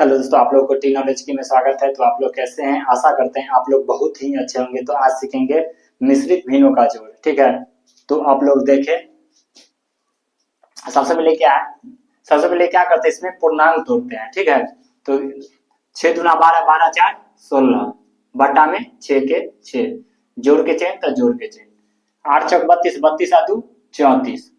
Hello दोस्तों, आप लोगों को टी नॉलेज की में स्वागत है। तो आप लोग कैसे हैं? आशा करते हैं आप लोग बहुत ही अच्छे होंगे। तो आज सीखेंगे मिश्रित भिन्नों का जोड़। ठीक है, तो आप लोग देखें। सबसे पहले क्या है, सबसे पहले क्या करते हैं, इसमें पूर्णांक तोड़ते हैं। ठीक है, तो 6 दूना 12, 12 4 16 बटा में 6 के 6 जोड़ के चेन तो जोड़ के चेन 8 चौक 32, 32 आदू 34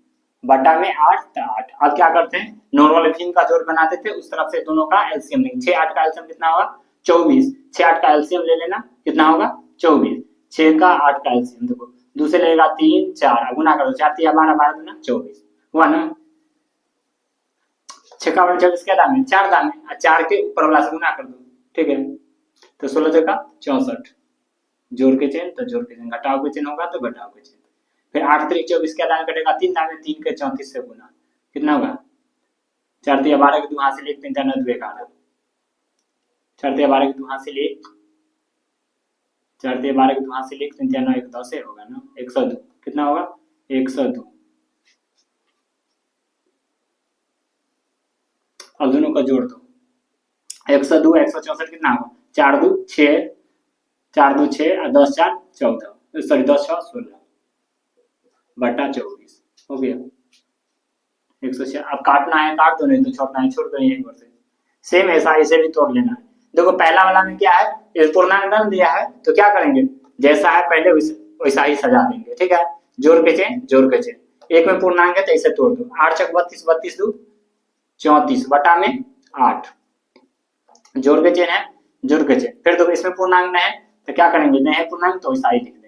बटा में 8 तो 8। अब क्या करते हैं, नॉर्मल भिन्न का जोड़ बनाते थे, उस तरफ से दोनों का एलसीएम लेंगे। 6 8 का एलसीएम कितना होगा? 24। 6 8 का एलसीएम ले लेना, कितना होगा? 24। 6 का 8 का एलसीएम देखो, दूसरे लेगा 3 4 गुना करो, 4 3 12 12 दूना 24 हुआ ना। 6 का 24 क्या दाम है? 4 दाम है, 4 के ऊपर वाला से गुना कर दो। ठीक है, तो 16 का 64 जोड़ के चेन तो जोड़ के चेन, घटाओ के चेन होगा तो घटाओ के चेन। फिर 8 3 24 क्या दाम कटेगा? 3 दाम है, 3 के 34 से गुना कितना होगा? 4 3 12 के 2 हासिल 1 3 4 9 2 11 4 3 12 के 2 हासिल 1 4 3 12 के 2 हासिल 1 3 4 9 1 10 होगा ना, 102 कितना होगा? 102। अब दोनों का जोड़ दो, 102 164 कितना होगा? 4 2 6 4 2 6 और 10 4 14, सॉरी 10 6 16 बटा 24 हो गया 106। अब काटना है काट दो, नहीं तो छोड़ना है छोड़ दो। यहीं पर से सेम ऐसा इसे भी तोड़ लेना है। देखो पहला वाला में क्या है, इस पूर्णांक डाल दिया है तो क्या करेंगे, जैसा है पहले वैसा ही सजा देंगे। ठीक है, जोड़ के चेन जोड़ के चेन, एक में पूर्णांक है तो इसे तोड़ दो। 8 चौक 32, 32 2 34 बटा में 8 जोड़ के चेन है जोड़ के चेन। फिर देखो इसमें पूर्णांक नहीं है तो क्या करेंगे, नहीं है पूर्णांक तो वैसा ही लिख देंगे।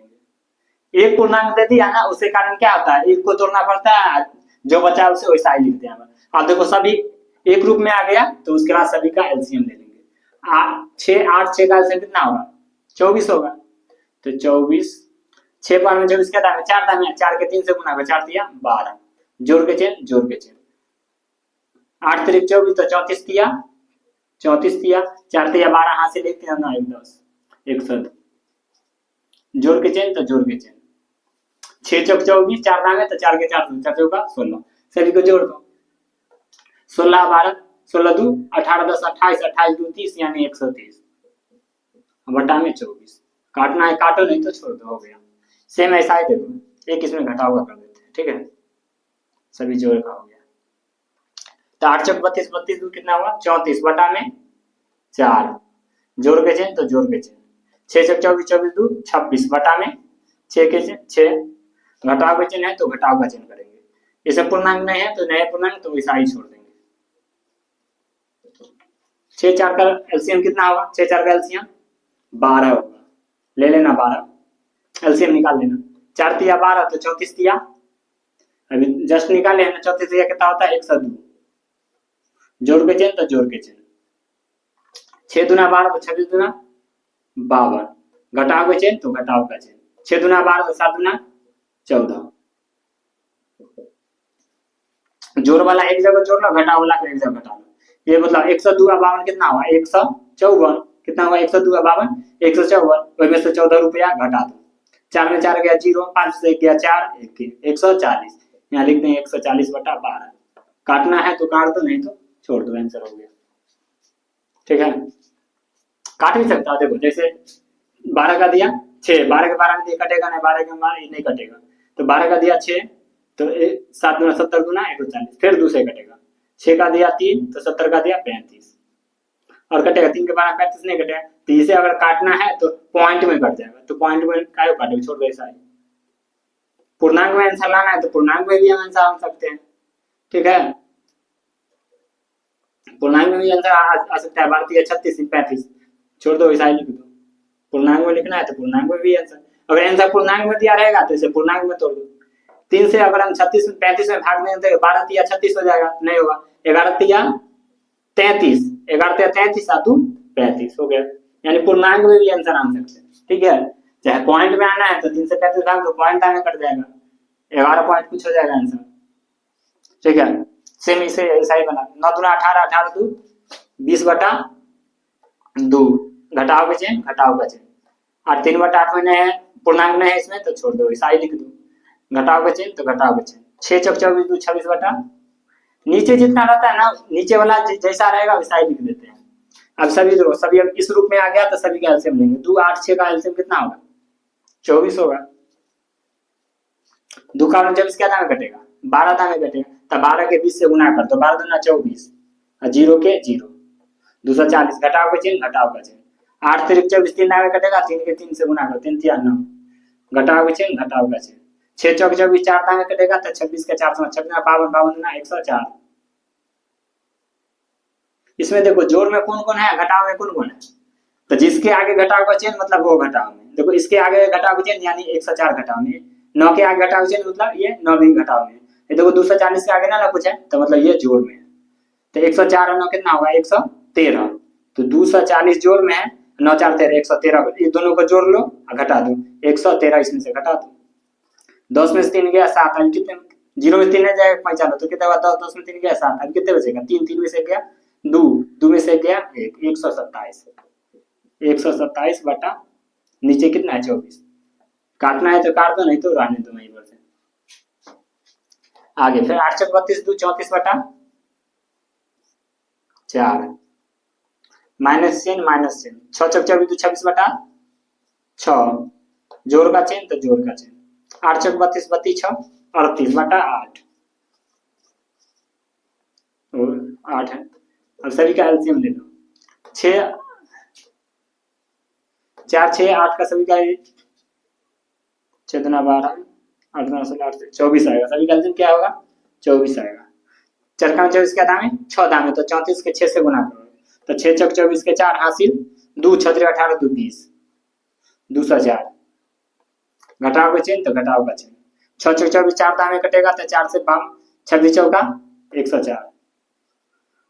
एक पूर्णांक दे दिया ना, उसके कारण क्या होता है, एक को तोड़ना पड़ता है, जो बचा उसे वैसा ही लिखते हैं। अब देखो सभी एक रूप में आ गया तो उसके बाद सभी का एलसीएम ले लेंगे। 6 8 6 का एलसीएम कितना होगा? 24 होगा। तो 24 6 बार में 24 क्या दाम है? 4 दाम है, 4 के 3 से गुना 4 दिया 12 जोड़ के चेन जोड़ के चेन 8 3 24 तो 34 दिया 34 दिया 4 दिया 12 हाथ से लेते हैं ना 1 10 107 जोड़ के चेन तो जोड़ के चेन 6 चौक 24 4 दाम है तो 4 के 4 4 चौका 16 सभी को जोड़ दो। 16 12 16 2 18 10 28 28 2 30 यानी 130 बटा में 24। काटना है काटो, नहीं तो छोड़ दो, हो गया। सेम ऐसा ही देखो, एक इसमें घटा हुआ कर देते हैं। ठीक है, सभी जोड़ का हो गया। तो 8 चौक 32 32 2 कितना हुआ? 34 बटा में 4 जोड़ के चेन तो जोड़ के चेन 6 चौक 24 24 2 26 बटा में 6 के चेन 6 घटाव का चिन्ह है तो घटाव का चिन्ह करेंगे। इसे पूर्णांक नहीं है तो नए पूर्णांक तो वैसा ही छोड़ देंगे। 6 4 का एलसीएम कितना होगा? 6 4 का एलसीएम 12 होगा, ले लेना 12 एलसीएम निकाल लेना। 4 तिया 12 तो 34 तिया, अभी जस्ट निकाले हैं ना, 34 तिया कितना होता है? 102 जोड़ के चेन तो जोड़ के चेन 6 दूना 12 तो 26 दूना 52 घटाव के चेन तो घटाव का चेन 6 दूना 12 तो 7 दूना 14 जोड़ वाला एक जगह जोड़ लो, घटाव वाला एक जगह घटा लो। ये मतलब 102 का 52 कितना हुआ? 154 कितना हुआ? 102 का 52 154, उसमें से 14 रुपया घटा दो। 4 में 4 गया 0, 5 से गया 4 140, यहाँ लिख दें 140 बटा 12। काटना है तो काट दो, नहीं तो छोड़ दो, आंसर हो गया। ठीक है, काट भी सकता है। देखो जैसे 12 का दिया 6, 12 के 12 में कटेगा नहीं, 12 के 12 नहीं कटेगा, तो 12 का दिया 6 तो 7 दूना 70 दूना 140, फिर दूसरे कटेगा। 6 का दिया 3 तो 70 का दिया 35 और कटेगा। 3 के 12 35 नहीं कटेगा, तो इसे अगर काटना है तो पॉइंट में कट जाएगा, तो पॉइंट में कायो काटेगा, छोड़ दो ऐसा ही। पूर्णांक में आंसर लाना है तो पूर्णांक में भी हम आंसर आन सकते हैं। ठीक है, पूर्णांक में भी आंसर आ सकता है। 12 36 35 छोड़ दो, ऐसा ही लिख दो। पूर्णांक में लिखना है तो पूर्णांक में भी आंसर, अगर आंसर पूर्णांक में दिया रहेगा तो इसे पूर्णांक में तोड़ दो। 3 से अगर हम 36 35 में भाग दें तो 12 तिया 36 हो जाएगा, नहीं होगा। 11 तिया 33 11 तिया 33 सातु 35 हो गया, यानी पूर्णांक में भी आंसर आ सकते हैं। ठीक है, चाहे पॉइंट में आना है तो 3 से 35 भाग दो, पॉइंट आने कट जाएगा, 11 पॉइंट कुछ हो जाएगा आंसर। ठीक है, सेम इसे ऐसा ही बना 9 दूना 18 18 2 20 बटा 2 घटाओ के चेन घटाओ का चेन 8 3 बटा 8 में है पूर्णांक नहीं है इसमें तो छोड़ दो, ऐसा ही लिख दो। घटाओ के चेन तो घटाओ के चेन 6 चौक 24 2 26 बटा, नीचे जितना रहता है ना नीचे वाला जैसा रहेगा वैसा ही लिख देते हैं। अब सभी देखो, सभी अब इस रूप में आ गया तो सभी का एलसीएम लेंगे। 2 8 6 का एलसीएम कितना होगा? 24 होगा। 2 का 24 क्या दाम में कटेगा? 12 दाम में कटेगा। तब 12 के 20 से गुना कर दो, 12 दूना 24 और 0 के 0, 240 घटाओ का चिन्ह, घटाओ का चिन्ह। 8 तिरिक 24 3 दाम में कटेगा, 3 के 3 से गुना करो, 3 3 9, घटाओ का चिन्ह, घटाओ का चिन्ह। 6 चौक 24 4 दाम में कटेगा तो 26 का 4 56 52 52 दूना 104। इसमें देखो जोड़ में कौन कौन है, घटाव में कौन कौन है? तो जिसके आगे घटाव का चिन्ह मतलब वो घटाव में। देखो इसके आगे घटाव का चिन्ह यानी 104 घटाव में, 9 के आगे घटाव का चिन्ह मतलब ये 9 भी घटाव में। ये देखो 240 के आगे ना कुछ है तो मतलब ये जोड़ में है। तो 104 और 9 कितना होगा? 113। तो 240 जोड़ में है, 9 4 13 113, ये दोनों को जोड़ लो और घटा दो, 113 इसमें से घटा दो। 10 में से 3 गया 7, अब कितने? 0 में 3 नहीं जाएगा, पहचानो तो कितना हुआ? 10 10 में 3 गया 7, अब कितने बचेगा? 3 3 में से गया 2, 2 में से गया 1, 127। 127 बटा नीचे कितना है? 24। काटना है तो काट दो, नहीं तो रहने दो वहीं पर से। आगे फिर 8 चौक 32 2 34 बटा 4 माइनस चिन्ह माइनस चिन्ह, 6 चौक 24 26 बटा 6, जोड़ का चिन्ह तो जोड़ का चिन्ह। 8 चौक 32 32 6 38 बटा 8, 8 है। अब सभी का एलसीएम ले लो, 6 4 6 8 का सभी का 6 दूना 12 8 दूना 16 8 24 आएगा। सभी का एलसीएम क्या होगा? 24 आएगा। चरखा में 24 क्या दाम है? 6 दाम है, तो 34 के 6 से गुना करो, तो 6 चौक 24 के 4 हासिल 2 6 18 2 20, 204। घटाओ का चिन्ह तो घटाओ का चिन्ह, 6 चौक 24 4 दाम में कटेगा तो 4 से 26 चौका 104,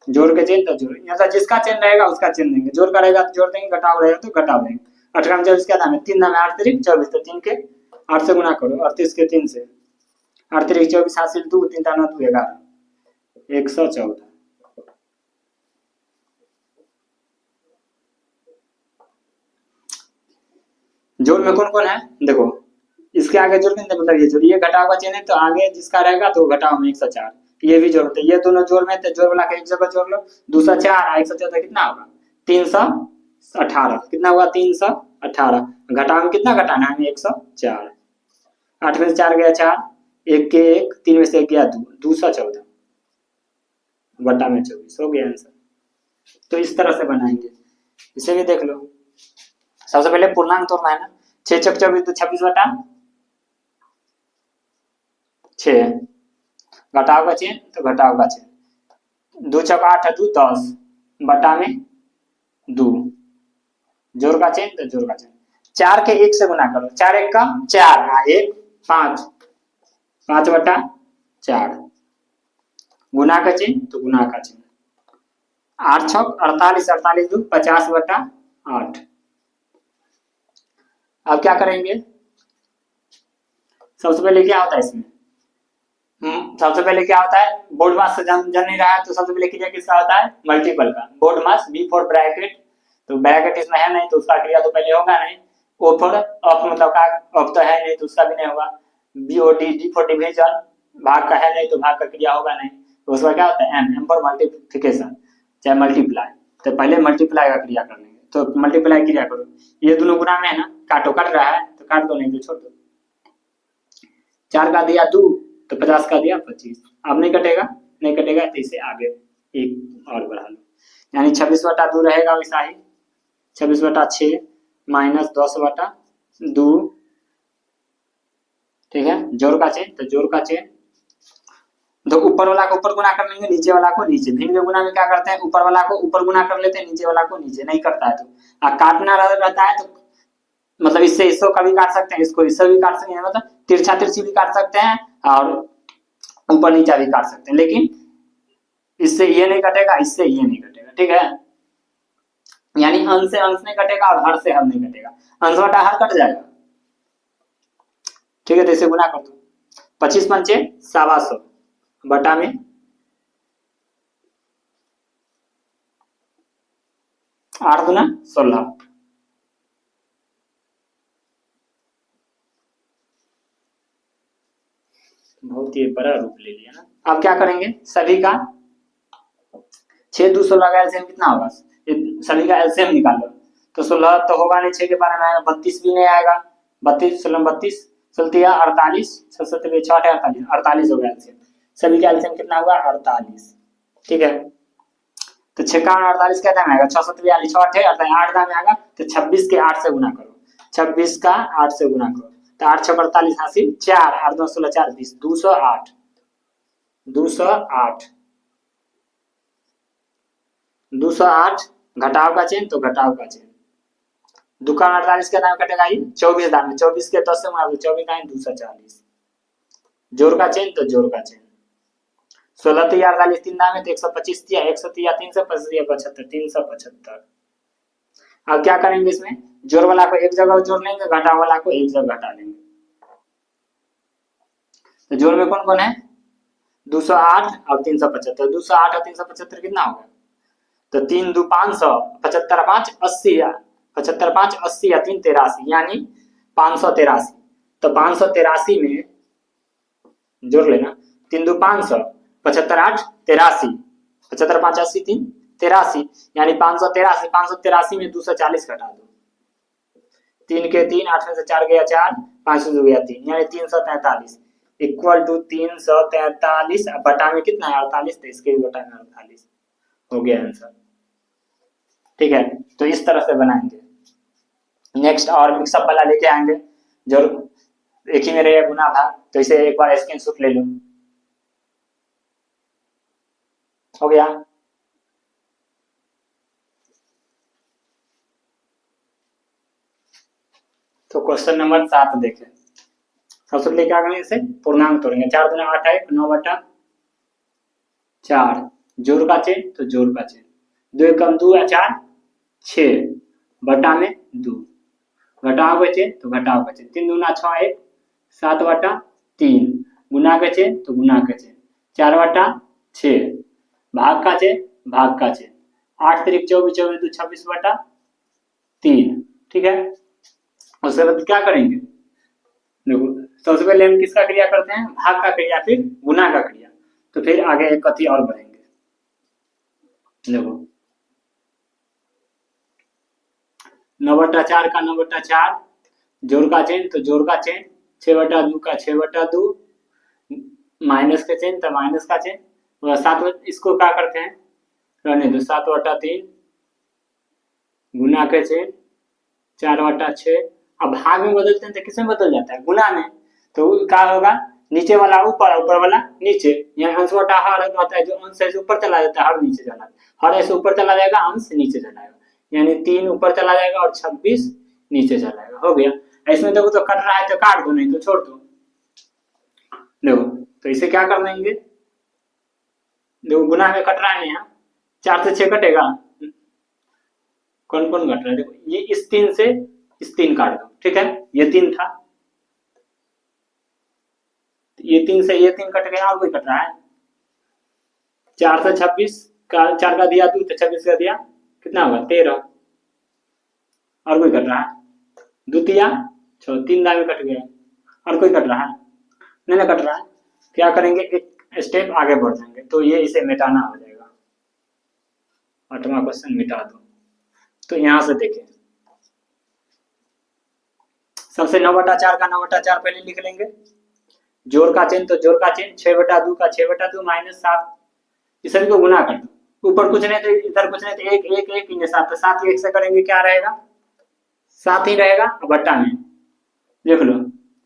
जोड़ के चिन्ह तो जोड़, यहाँ जिसका चिन्ह रहेगा उसका चिन्ह देंगे, जोड़ का रहेगा तो जोड़ देंगे, घटाव रहेगा तो घटाव देंगे। 18 में 24 क्या दाम है? 3 दाम है, 8 तिरिक 24, तो 3 के 8 से गुना करो, 38 के 3 से 8 तिरिक 24 हासिल 2 3 दाना 2 11, 114। जोड़ में कौन कौन है देखो, इसके आगे जोड़ के मतलब ये जोड़, ये घटाव का चिन्ह है तो आगे जिसका रहेगा तो घटाव में 104, ये भी जोड़ते, ये दोनों जोड़ में तो जोड़ वाला का एक जगह जोड़ लो, 204 114 कितना होगा? 318, कितना हुआ? 318। घटाव में कितना घटाना है? 104। 8 में से 4 गया 4, 1 के 1, 3 में से 1 गया 2, 214 बटा में 24 हो गया आंसर। तो इस तरह से बनाएंगे, इसे भी देख लो। सबसे पहले पूर्णांक तोड़ना है ना, 6 चौक 24 तो 26 बटा 6, घटाव का चिन्ह तो घटाव का चिन्ह, 2 चौक 8 2 10 बटा में 2, जोड़ का चिन्ह तो जोड़ का चिन्ह। 4 के 1 से गुना करो, 4 1 का 4 1 5, 5 बटा 4, गुना का चिन्ह तो गुना का चिन्ह। 8 छक 48 48 2 50 बटा 8। अब क्या करेंगे? सबसे पहले क्या होता है इसमें, सबसे पहले क्या होता है, बोर्ड मास से जन नहीं रहा है तो सबसे पहले क्रिया किसका होता है? मल्टीपल का। BODMAS B for bracket, तो ब्रैकेट इसमें है नहीं तो उसका क्रिया तो पहले होगा नहीं। ओ फॉर ऑफ मतलब का ऑफ तो है नहीं तो उसका भी नहीं होगा। B O D, D for division, भाग का है नहीं तो भाग का क्रिया होगा नहीं। तो उसका क्या होता है? एम, एम फॉर मल्टीप्लिकेशन चाहे मल्टीप्लाई, तो पहले मल्टीप्लाई का क्रिया कर लेंगे, तो मल्टीप्लाई क्रिया करो। ये दोनों गुना में है ना, काटो, कट रहा है तो काट दो, नहीं तो छोड़ दो। 4 का दिया 2 तो 50 का दिया 25, अब नहीं कटेगा, नहीं कटेगा तो इसे आगे एक और बढ़ा लो, यानी 26 बटा 2 रहेगा वैसा ही, 26 बटा 6 माइनस 10 बटा 2, ठीक है। जोड़ का चेन तो जोड़ का चेन, तो ऊपर वाला को ऊपर गुना कर लेंगे, नीचे वाला को नीचे। भिन्न गुना में क्या करते हैं? ऊपर वाला को ऊपर गुना कर लेते हैं, नीचे वाला को नीचे। नहीं करता है तो काटना रहता है तो मतलब इससे इसको कभी काट सकते हैं, इसको इससे भी काट सकते हैं, मतलब तिरछा तिरछी भी काट सकते हैं और ऊपर नीचा भी काट सकते हैं, लेकिन इससे ये नहीं कटेगा, इससे ये नहीं कटेगा, ठीक है। यानी अंश से अंश नहीं कटेगा और हर से हर नहीं कटेगा, अंश बटा हर कट जाएगा, ठीक है। तो इसे गुना कर दो, 25 पंचे 125 बटा में 8 गुना 16, बहुत ही बड़ा रूप ले लिया ना। अब क्या करेंगे? सभी का 6 2 16 का एलसीएम कितना होगा? सभी का एलसीएम निकालो। तो 16 तो होगा नहीं, 6 के बारे में आएगा, 32 भी नहीं आएगा, 32 16 32 चलतिया 48 67 6 48 48 हो गया एलसीएम। सभी का एलसीएम कितना हुआ 48। ठीक है, तो 6 का 48 क्या दाम आएगा 6 7 42 6 8 दाम आएगा, तो 26 के 8 से गुना करो, 26 का 8 से गुना करो, तो 8 6 48 हासिल 4 8 2 16 4 20 208 208 208 घटाव का चेन, तो घटाव का चेन, दुकान 48 का दाम कटेगा ही 24 दाम है, 24 के 10 से गुणा 24 दाम 240, जोड़ का चेन तो जोड़ का चेन, 16 3 48 3 दाम है तो 125 दिया, 100 325 दिया 75 375। अब क्या करेंगे इसमें, जोड़ वाला को एक जगह जोड़ लेंगे, घटाव वाला को एक जगह घटा लेंगे। तो जोड़ में कौन कौन है 208 और 375, 208 और 375 कितना होगा, तो 3 2 500 75 5 80 75 5 80 या 3 83 यानी 583। तो 583 में जोड़ लेना, 3 2 500 75 8 83 75 5 80 3 83 यानी 583, 583 में 240 घटा दो, 3 के 3 8 में से 4 गया 4 5 से 2 गया 3 यानी 343 इक्वल टू 343 बटा में कितना है 48, तो इसके भी बटा में 48 हो गया आंसर। ठीक है, तो इस तरह से बनाएंगे। नेक्स्ट और मिक्सअप वाला लेके आएंगे, जो एक ही में रहेगा गुना भाग, तो इसे एक बार स्क्रीनशॉट ले लो। हो गया, तो क्वेश्चन नंबर 7 देखें। सबसे पहले क्या करेंगे, इसे पूर्णांक तोड़ेंगे, 4 दूना 8 है 9 बटा 4, जोड़ का चेन तो जोड़ का चेन, 2 कम 2 या 4 6 बटा में 2, घटाव का चेन तो घटाव का चेन, 3 दूना 6 1 7 बटा 3, गुना का चेन तो गुना का चेन 4 बटा 6, भाग का चेन भाग का चेन, 8 3 24 24 2 26 बटा 3। ठीक है, उसके बाद क्या करेंगे, देखो सबसे पहले हम किसका क्रिया करते हैं, भाग का क्रिया फिर गुना का क्रिया, तो फिर आगे एक कथी और बढ़ेंगे। देखो 9 बटा 4 का 9 बटा 4, जोड़ का चेन तो जोड़ का चेन, 6 बटा 2 का 6 बटा 2, माइनस का चेन तो माइनस का चेन, और 7 इसको क्या करते हैं रहने दो, 7 बटा 3 गुना के चेन 4 बटा 6। अब भाग में बदलते हैं तो किसमें बदल जाता है, गुना में, तो क्या होगा नीचे वाला ऊपर ऊपर वाला नीचे, यहाँ अंश बटा हर होता है, जो अंश है ऊपर चला जाता है हर नीचे चला जाता है, हर ऐसे ऊपर चला जाएगा अंश नीचे चला जाएगा, यानी 3 ऊपर चला जाएगा और 26 नीचे चला जाएगा। हो गया, इसमें देखो तो कट रहा है तो काट दो, नहीं तो छोड़ दो। देखो तो इसे क्या कर देंगे, देखो गुना में कट रहा है, यहाँ 4 से 6 कटेगा, कौन कौन घट रहा है, देखो ये इस 3 से इस 3 काट दो। ठीक है, ये 3 था, ये 3 से ये 3 कट गया, और कोई कट रहा है, 4 से 26 का 4 का दिया 2 तो 26 का दिया कितना होगा 13, और कोई कट रहा है, द्वितीया 6 3 दाएं में कट गया, और कोई कट रहा है नहीं ना कट रहा है, क्या करेंगे एक स्टेप आगे बढ़ जाएंगे, तो ये इसे मिटाना हो जाएगा। 8वां क्वेश्चन मिटा दो, तो यहां से देखें, सबसे 9 बटा 4 का 9 बटा 4 पहले लिख लेंगे, जोड़ का चेन तो जोड़ का चेन, 6 बटा 2 का 6 बटा 2 माइनस 7, इस सभी को गुना कर दो, ऊपर कुछ नहीं तो इधर कुछ नहीं तो 1 1 1 इन्हें 7, तो 7 1 से करेंगे क्या रहेगा 7 ही रहेगा, बटा में लिख लो,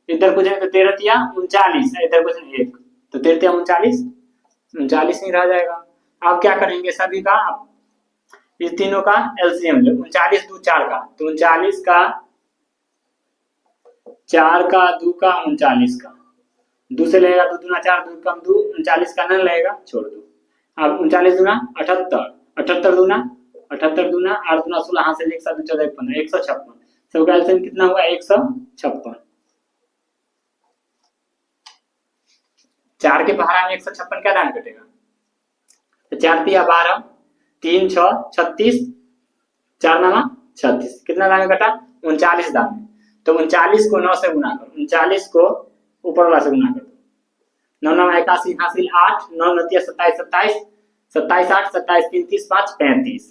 इधर कुछ नहीं तो 13 तिया 39, इधर कुछ नहीं 1 तो 13 तिया 39 39 नहीं रह जाएगा। अब क्या करेंगे, सभी का इस तीनों का एलसीएम लो, 39 2 4 का, तो 39 का 4 का 2 का 39 का, 2 से लगेगा 2 दूना 4 2 कम 2 39 का न लगेगा, छोड़ दो। अब 39 दूना 78 78 दूना 78 दूना 8 दूना 16 हाथ से 1 7 14 15 156, सबका एलसीएम कितना हुआ 156, 4 के पहाड़ा में 156 क्या दाम कटेगा, तो 4 तिया 12 3 6 36 4 नामा 36, कितना दाम कटा 39 दाम, तो 39 को 9 से गुना करो, 39 को ऊपर वाला से गुना कर दो, 9 9 81 हासिल 8 9 9 27 27 27 8 27 3 30 5 35,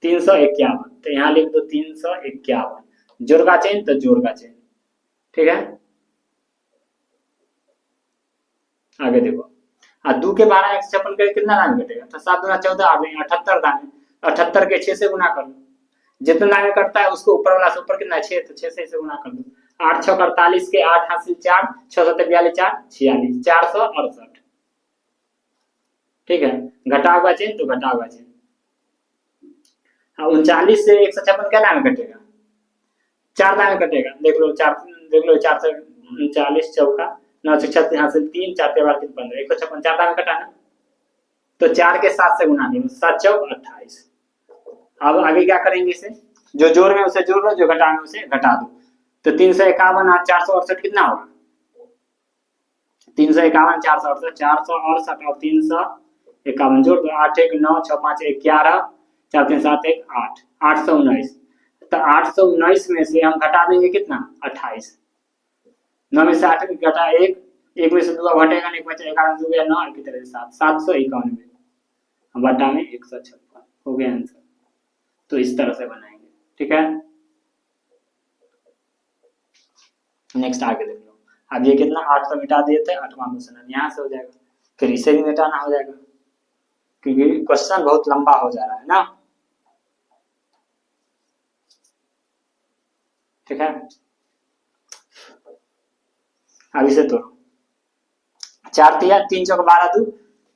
351, तो यहाँ लिख दो 351, जोड़ का चेन तो जोड़ का चेन। ठीक है, आगे देखो, 2 के 12 156 के कितना दाने कटेगा, तो 7 दूना 14, 78 दाने, 78 के 6 से गुना कर दो, जितना दाने कटता है उसको ऊपर वाला से ऊपर कितना 6, तो 6 से इसे गुना कर दो, 8 6 48 के 8 हासिल 4, 6 7 42 4 46, 468। ठीक है, घटा हुआ चेन तो घटा हुआ चेन। 39 से 156 क्या दाने कटेगा, 4 दाने कटेगा, देख लो 4, देख लो 4 से 39 चौका 9 से 36 हासिल 3, 4 के बाद 15, 156 4 दाने कटा ना, तो 4 के 7 से गुना करो, 7 चौक 28। अब आगे क्या करेंगे, इसे जो जोड़ में उसे जोड़ लो, जो घटा में उसे घटा दो, तो 351 और 468 कितना होगा, 351 468, 468 और 351 जोड़ दो, 8 1 9 6 5 1 11, 4 3 7 1 8, 819, तो 819 में से हम घटा देंगे कितना 28, 9 में से 8 घटा 1, 1 में से 2 घटेगा नहीं, बचा 11 2 गया 9 की तरह 7, 791 बटा में 156 हो गया आंसर। तो इस तरह से बनाएंगे। ठीक है, नेक्स्ट आगे देख लो, अब ये कितना 8 तो मिटा दिए थे, 8वां क्वेश्चन यहाँ से हो जाएगा, फिर इसे भी मिटाना हो जाएगा क्योंकि क्वेश्चन बहुत लंबा हो जा रहा है ना। ठीक है, अब इसे तोड़ो, 4 तिया 3 चौक 12 2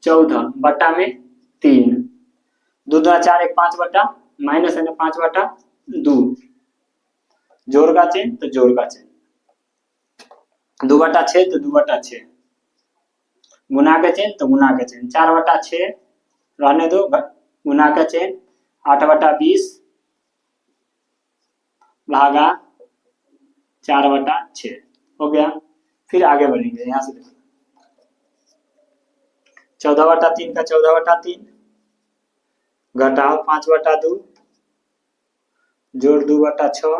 14 बट्टा में 3, 2 2 4 1 5 बट्टा माइनस है ना 5 बट्टा 2, जोड़ का चेन तो जोड़ का चेन, 2 बट्टा 6 तो 2 बट्टा 6, गुना का चेन तो गुना का चेन, 4 बट्टा 6 रहने दो, गुना का चेन 8 बट्टा 20 भागा 4 बट्टा 6 हो गया। फिर आगे बढ़ेंगे, यहाँ से देखो 14 बट्टा 3 का 14 बट्टा 3 घटाओ 5 बट्टा 2 जोड़ 2 बट्टा 6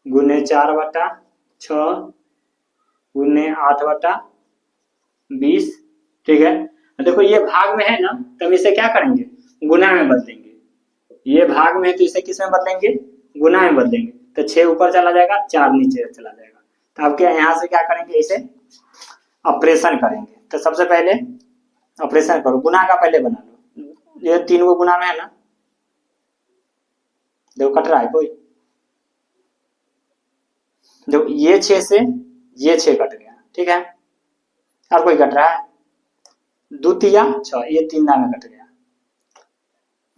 गुने 4 बट्टा 6 गुने 8 बट्टा 20। ठीक है, देखो ये भाग में है ना, तब इसे क्या करेंगे गुना में बदलेंगे, ये भाग में है तो इसे किस में बदलेंगे गुना में बदलेंगे, तो 6 ऊपर चला जाएगा 4 नीचे चला जाएगा, तो अब क्या यहाँ से क्या करेंगे इसे ऑपरेशन करेंगे। तो सबसे पहले ऑपरेशन करो, गुना का पहले बना लो, ये 3 को गुना में है ना, देखो कट रहा है कोई, देखो ये 6 से ये 6 कट गया। ठीक है, और कोई कट रहा है, 2 तिया 6, ये 3 दाने कट गया,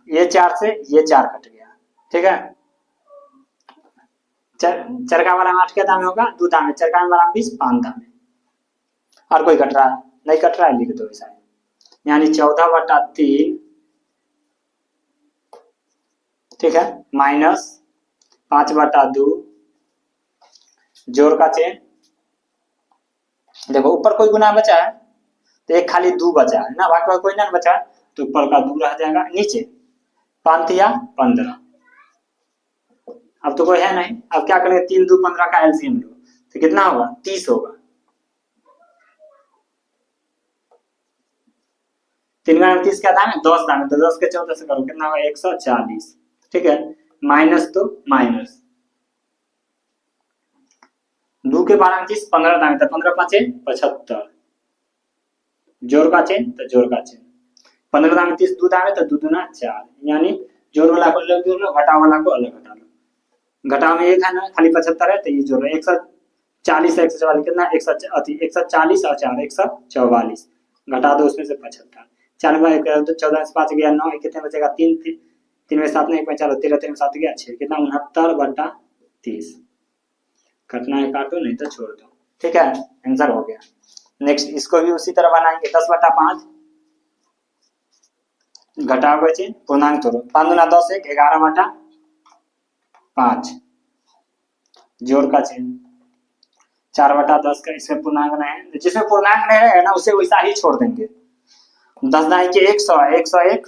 ये 4 से ये 4 कट गया। ठीक है, चरका वाला 8 क्या दाम होगा 2 दामे, चरका वाला 20 5 दामे, और कोई कट रहा है नहीं कट रहा है, लिख दो ऐसा, यानी 14 बट्टा 3, ठीक है, माइनस 5 बट्टा 2 जोड़ का चेन, देखो ऊपर कोई गुना बचा है तो एक खाली 2 बचा है ना, बाकी कोई ना बचा है तो ऊपर का 2 रह जाएगा, नीचे 5 तिया 15, अब तो कोई है नहीं, अब क्या करेंगे 3 2 15 का एलसीएम लो, तो कितना होगा 30 होगा, 3 में 30 क्या दाम है 10 दाम है, तो 10 के 14 से करो कितना होगा 140। ठीक है, माइनस तो माइनस 2 के 12 30 15 दाम है, 15 5 75, जोड़ का चेन तो जोड़ का चेन, 15 दाम 30 2 दाम है तो 2 दूना 4, यानी जोड़ वाला को अलग जोड़ लो, घटाव वाला को अलग घटा लो, घटाव में 1 है ना खाली 75 है तो ये जोड़ 140 144 कितना 140 और 4 144, घटा दो उसमें से 75, 4 में 14 से 5 गया 9, कितने बचेगा 3 3 में 7 नहीं 5 13 3 में 7 गया 6, कितना 69 बटा 30, कटना है काटो नहीं तो छोड़ दो। ठीक है, आंसर हो गया। नेक्स्ट इसको भी उसी तरह बनाएंगे, 10 बटा 5 घटाव बचे पूर्णांक तोड़ो, 5 दूना 10 1 11 बटा 5 जोड़ का चिन्ह, 4 बटा 10 का इसमें पूर्णांक नहीं है, जिसमें पूर्णांक नहीं है ना उसे वैसा ही छोड़ देंगे, 10 दाई के 100 101,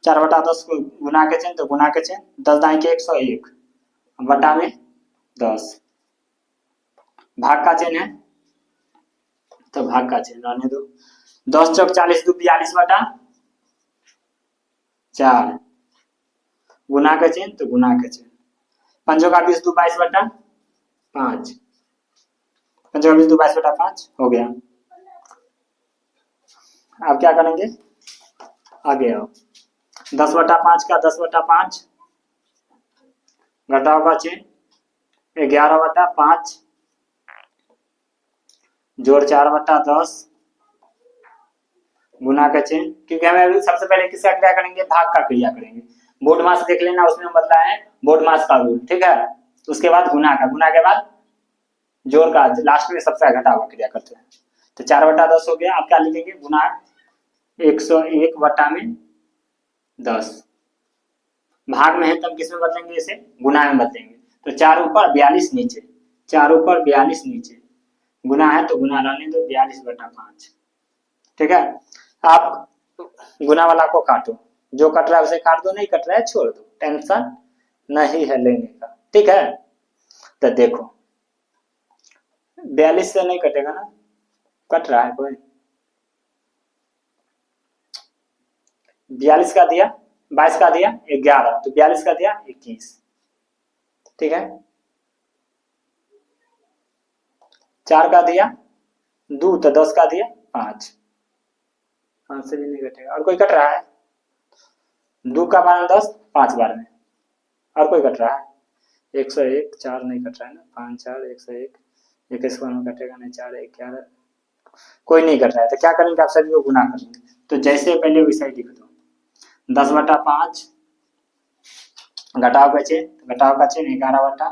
4 बटा 10 को गुना के चिन्ह तो गुना के चिन्ह, 10 दाई के 101 बटा में 10, भाग का चिन्ह है तो भाग का चिन्ह रहने दो, 10 चौक 40 2 42 बटा 4, गुना का चिन्ह तो गुना का चिन्ह, 5 का 20 2 22 बटा 5, 5 का 20 2 22 बटा 5 हो गया। अब क्या करेंगे, आगे आओ, 10 बटा 5 का 10 बटा 5, घटाओ का चिन्ह 11 बटा 5, जोड़ 4 बटा 10, गुना का चिन्ह, क्योंकि हमें अभी सबसे पहले किसका क्रिया करेंगे, भाग का क्रिया करेंगे। बोर्ड मास देख लेना, उसमें बदला है बोर्ड मास का रूल, ठीक है। उसके बाद गुना का, गुना के बाद जोड़ का, लास्ट में सबसे घटा हुआ क्रिया करते हैं। तो 4 बटा 10 हो गया। आप क्या लिखेंगे, गुना 101 बटा में 10, भाग में है तब किस में बदलेंगे, इसे गुना में बदलेंगे। तो 4 ऊपर 42 नीचे, 4 ऊपर 42 नीचे, गुना है तो गुना रहने दो, 42 बटा 5, ठीक है। आप गुना वाला को काटो, जो कट रहा है उसे काट दो, नहीं कट रहा है छोड़ दो, टेंशन नहीं है लेने का, ठीक है। तो देखो 42 से नहीं कटेगा ना, कट रहा है कोई, 42 का दिया, 22 का दिया 11, तो 42 का दिया 21, ठीक है। 4 का दिया 2, तो 10 का दिया 5, 5 से भी नहीं कटेगा। और कोई कट रहा है, 2 का मान 10, 5 बार में, और कोई कट रहा है, 101, 4 नहीं कट रहा है ना, 5 4 101, 21 बार में कटेगा नहीं, 4 1 11, कोई नहीं कट रहा है। तो क्या करेंगे, आप सभी को गुना करेंगे। तो जैसे पहले वैसा ही लिख दो, 10 बटा 5, घटाव का चिन्ह, घटाव का चिन्ह 11 बटा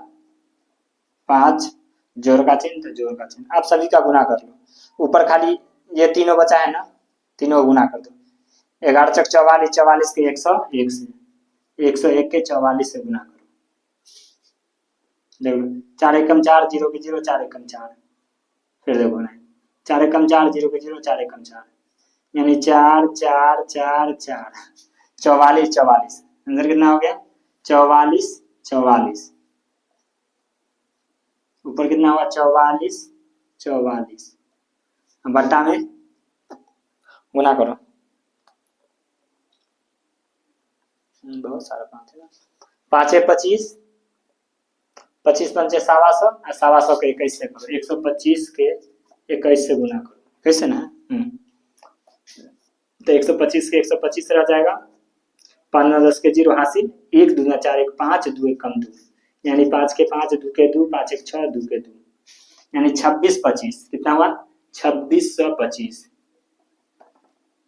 5, जोड़ का चिन्ह तो जोड़ का चिन्ह। आप सभी का गुना कर लो, ऊपर खाली ये तीनों बचा है ना, तीनों गुना कर दो, 11 चक 44, 44 के 101 से, 101 के 44 से गुना करो, देखो 4 एकम 4, 0 के 0, 4 एकम 4, फिर देखो ना 4 एकम 4, 0 के 0, 4 एकम 4, यानी 4 4 4 4, 44 44, आंसर कितना हो गया, 44 44, ऊपर कितना हुआ 44 44, बट्टा में गुना करो, बहुत सारा 5 है, 5 है 25, 25 पंचे 125, 125 के 21 से करो, 125 के 21 से गुना करो, कैसे ना, तो 125 के 125 रह जाएगा, 5 10 के 0 हासिल, 1 दूना 4 1 5, 2 1 कम 2, यानी 5 के 5, 2 के 2, 5 1 6, 2 के 2, यानी 26 25, कितना हुआ 2625,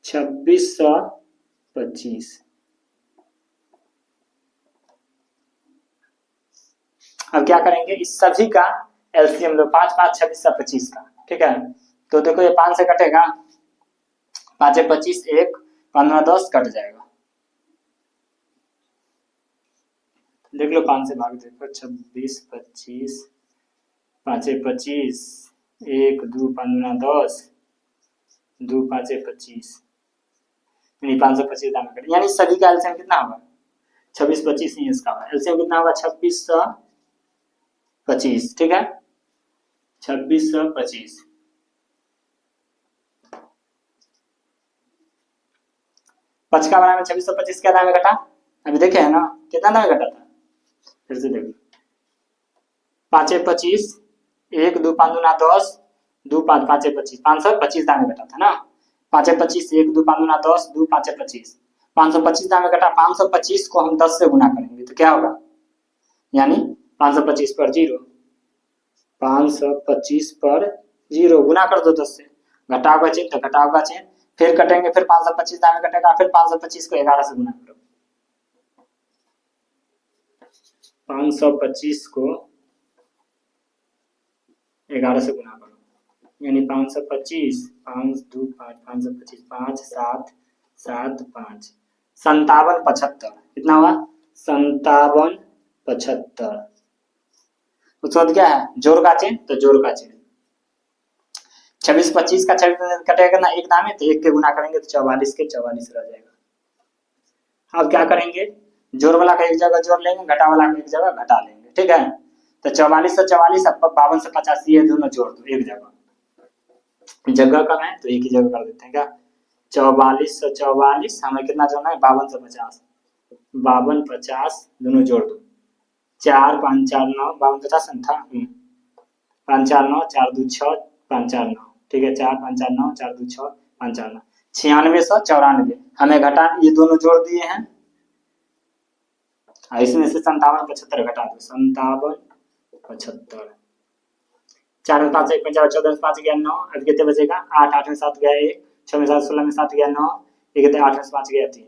2625। अब क्या करेंगे, इस सभी का एलसीएम लो, 5 5 26 25 का, ठीक है। तो देखो ये 5 से कटेगा, 5 25 1, 15 10 कट जाएगा, देख लो 5 से भाग देखो, 26 25, 5 25, 1 2 15 10, 2 5 25, यानी 525 दाम कट, यानी सभी का एलसीएम कितना होगा 26 25 ही इसका होगा, एलसीएम कितना होगा 2625, ठीक है 2625। पच का बराबर 2625 क्या दाम घटा, अभी देखे है ना कितना दाम घटा था, फिर से देखो 5 25, 1 2 5 दूना 10, 2 5 5 25, 525 दाम घटा था ना, 5 25, 1 2 5 दूना 10, 2 5 25, 525 दाम घटा, 525 को हम 10 से गुना करेंगे तो क्या होगा, यानी 525 पर 0, 525 पर 0 गुना कर दो 10 से, घटाव का चिन्ह तो घटाव का चिन्ह, फिर कटेंगे, फिर 525 दाम कटेगा, फिर 525 को 11 से गुना करो, 525 को 11 से गुना करो, यानी 525 5 2 5 525 5 7 7 5, 57 75, कितना हुआ 57 75। उसके बाद क्या है, जोड़ का चिन्ह तो जोड़ का चिन्ह, 26 25 का 26 कटेगा ना, एक दाम है तो 1 के गुना करेंगे तो 44 के 44 रह जाएगा। अब क्या करेंगे, जोड़ वाला का एक जगह जोड़ लेंगे, घटा वाला का एक जगह घटा लेंगे, ठीक है। तो 44 से 44, 52 से 85, ये दोनों जोड़ दो एक जगह, जगह कम है तो एक ही जगह कर देते हैं क्या, 4444 हमें कितना जोड़ना है 5250, 5250 दोनों जोड़ दो, 4 5 4 9, 5250 था 5 4 9 4 2 6 5 4 9, ठीक है 4 5 4 9 4 2 6 5 4 9, 9694 हमें घटा, ये दोनों जोड़ दिए हैं, इसमें से 5775 घटा दो, 5775, 4 में 5 1 5 14 में 5 गया 9, अब कितने बचेगा 8 8 में 7 गया 1, 6 में 7 16 में 7 गया 9, ये कितने 8 में 5 गया 3,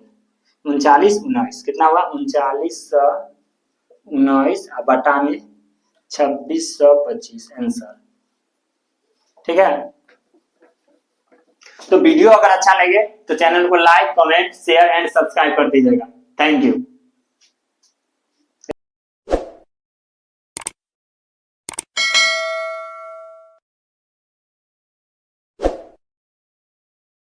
39 19 कितना हुआ 3919 बटा में 2625 आंसर। ठीक है, तो वीडियो अगर अच्छा लगे तो चैनल को like comment share and subscribe कर दीजिएगा। Thank you.